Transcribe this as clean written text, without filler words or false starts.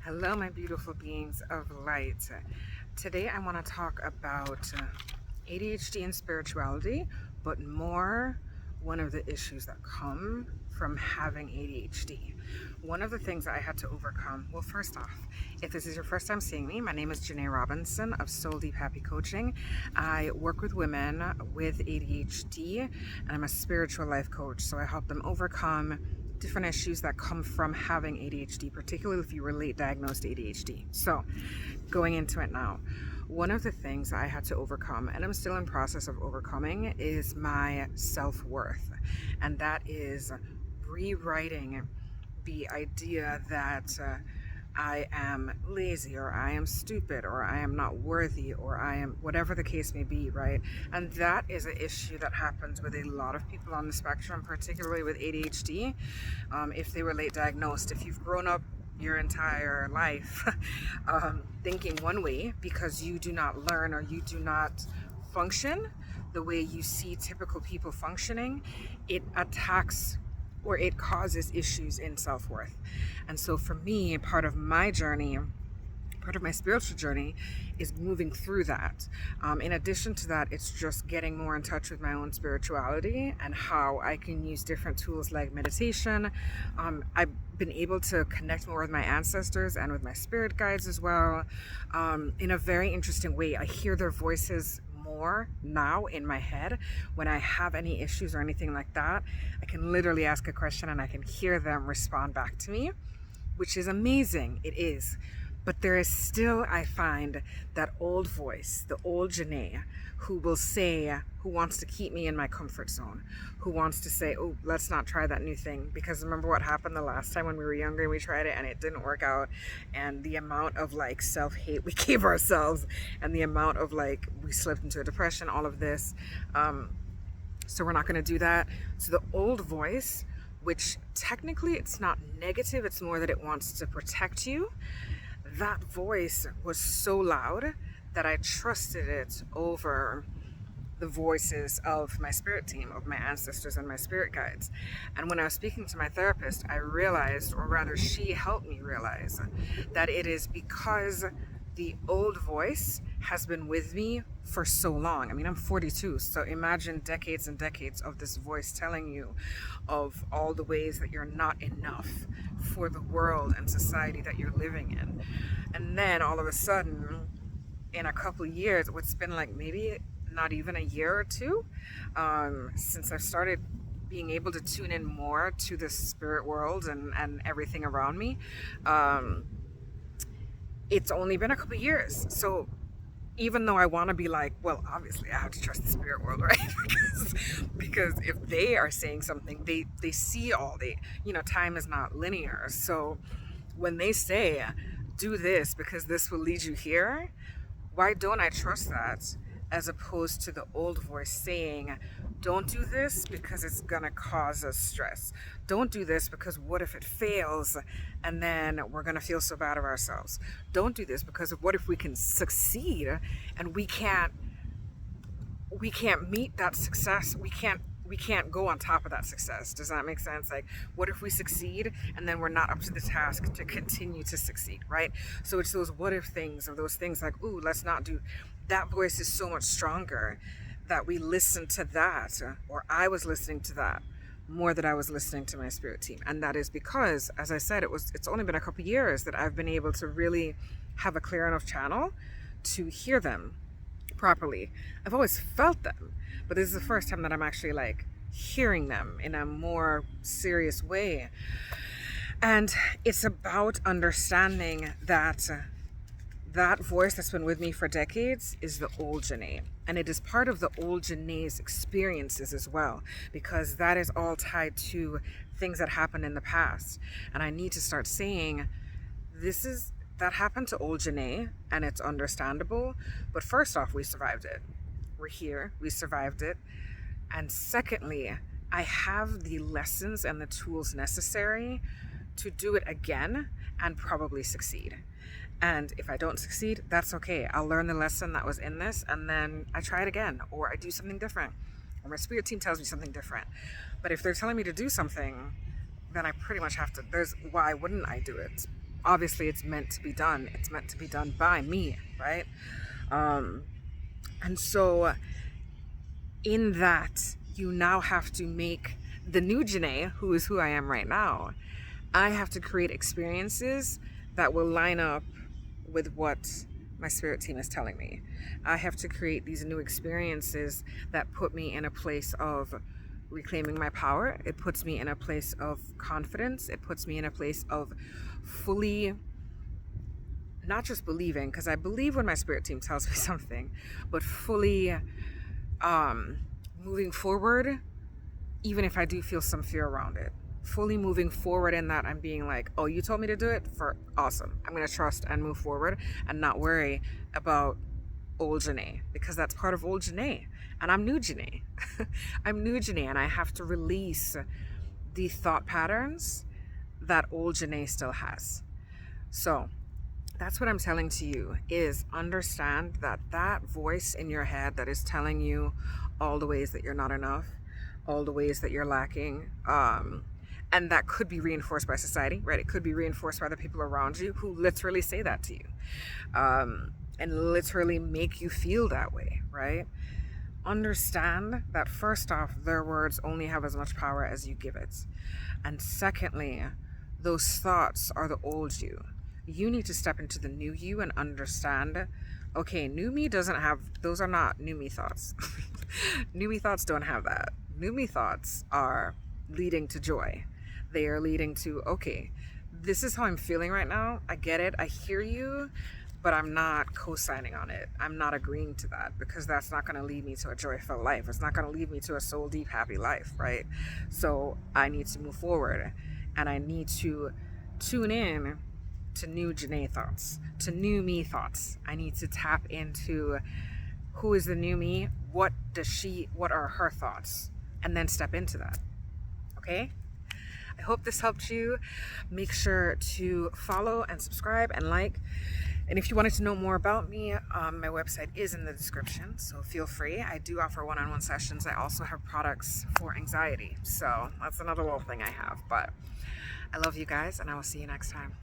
Hello, my beautiful beings of light. Today, I want to talk about ADHD and spirituality, but more one of the issues that come from having ADHD. One of the things I had to overcome, well, first off, if this is your first time seeing me, my name is Janae Robinson of Soul Deep Happy Coaching. I work with women with ADHD, and I'm a spiritual life coach, so I help them overcome different issues that come from having ADHD, particularly if you were late diagnosed ADHD. So, going into it now, one of the things I had to overcome, and I'm still in process of overcoming, is my self-worth. And that is rewriting the idea that I am lazy, or I am stupid, or I am not worthy, or I am whatever the case may be, right? And that is an issue that happens with a lot of people on the spectrum, particularly with ADHD. If they were late diagnosed, if you've grown up your entire life thinking one way because you do not learn or you do not function the way you see typical people functioning, it attacks or it causes issues in self-worth. And so for me, part of my journey, part of my spiritual journey, is moving through that. In addition to that, it's just getting more in touch with my own spirituality and how I can use different tools like meditation. I've been able to connect more with my ancestors and with my spirit guides as well, in a very interesting way. I hear their voices more now in my head when I have any issues or anything like that. I can literally ask a question and I can hear them respond back to me, which is amazing. It is. But there is still, I find, that old voice, the old Janae, who will say, who wants to keep me in my comfort zone, who wants to say, oh, let's not try that new thing. Because remember what happened the last time when we were younger and we tried it and it didn't work out, and the amount of like self-hate we gave ourselves, and the amount of like we slipped into a depression, all of this. So we're not going to do that. So the old voice, which technically it's not negative, it's more that it wants to protect you. That voice was so loud that I trusted it over the voices of my spirit team, of my ancestors and my spirit guides. And when I was speaking to my therapist, I realized, or rather she helped me realize, that it is because the old voice has been with me for so long. I mean, I'm 42, so imagine decades and decades of this voice telling you of all the ways that you're not enough for the world and society that you're living in. And then all of a sudden, in a couple years, it's been like maybe not even a year or two, since I've started being able to tune in more to the spirit world and everything around me. It's only been a couple years. So even though I want to be like, well, obviously I have to trust the spirit world, right? because if they are saying something, they see all time is not linear. So when they say, do this because this will lead you here, why don't I trust that? As opposed to the old voice saying, don't do this because it's gonna cause us stress. Don't do this because what if it fails and then we're gonna feel so bad of ourselves. Don't do this because of what if we can succeed and we can't meet that success. We can't go on top of that success. Does that make sense? Like, what if we succeed and then we're not up to the task to continue to succeed, right? So it's those what if things, or those things like, ooh, let's not do. That voice is so much stronger that we listen to that, or I was listening to that more than I was listening to my spirit team. And that is because, as I said, it's only been a couple years that I've been able to really have a clear enough channel to hear them properly. I've always felt them, but this is the first time that I'm actually like hearing them in a more serious way. And it's about understanding that that voice that's been with me for decades is the old Janae. And it is part of the old Janae's experiences as well, because that is all tied to things that happened in the past. And I need to start saying, that happened to old Janae, and it's understandable. But first off, we survived it. We're here, we survived it. And secondly, I have the lessons and the tools necessary to do it again and probably succeed. And if I don't succeed, that's okay. I'll learn the lesson that was in this, and then I try it again, or I do something different, or my spirit team tells me something different. But if they're telling me to do something, then I pretty much have to, why wouldn't I do it? obviously it's meant to be done. It's meant to be done by me, right? And so in that, you now have to make the new Janae, who is who I am right now, I have to create experiences that will line up with what my spirit team is telling me. I have to create these new experiences that put me in a place of reclaiming my power. It puts me in a place of confidence. It puts me in a place of fully not just believing, because I believe when my spirit team tells me something, but fully moving forward, even if I do feel some fear around it. Fully moving forward in that I'm being like, oh, you told me to do it? For awesome. I'm going to trust and move forward and not worry about old Janae, because that's part of old Janae. And I'm new Janae. I'm new Janae, and I have to release the thought patterns that old Janae still has. So that's what I'm telling to you, is understand that that voice in your head that is telling you all the ways that you're not enough, all the ways that you're lacking, and that could be reinforced by society, right? It could be reinforced by the people around you who literally say that to you, and literally make you feel that way, right? Understand that first off, their words only have as much power as you give it. And secondly, those thoughts are the old you. You need to step into the new you and understand, okay, new me doesn't have, those are not new me thoughts. New me thoughts don't have that. New me thoughts are leading to joy. They are leading to, okay, this is how I'm feeling right now. I get it. I hear you, but I'm not co-signing on it. I'm not agreeing to that, because that's not going to lead me to a joyful life. It's not going to lead me to a soul deep, happy life, right? So I need to move forward, and I need to tune in to new Janae thoughts, to new me thoughts. I need to tap into who is the new me, what are her thoughts, and then step into that. Okay? I hope this helped you. Make sure to follow and subscribe and like. And if you wanted to know more about me, my website is in the description, so feel free. I do offer one-on-one sessions. I also have products for anxiety, so that's another little thing I have. But I love you guys, and I will see you next time.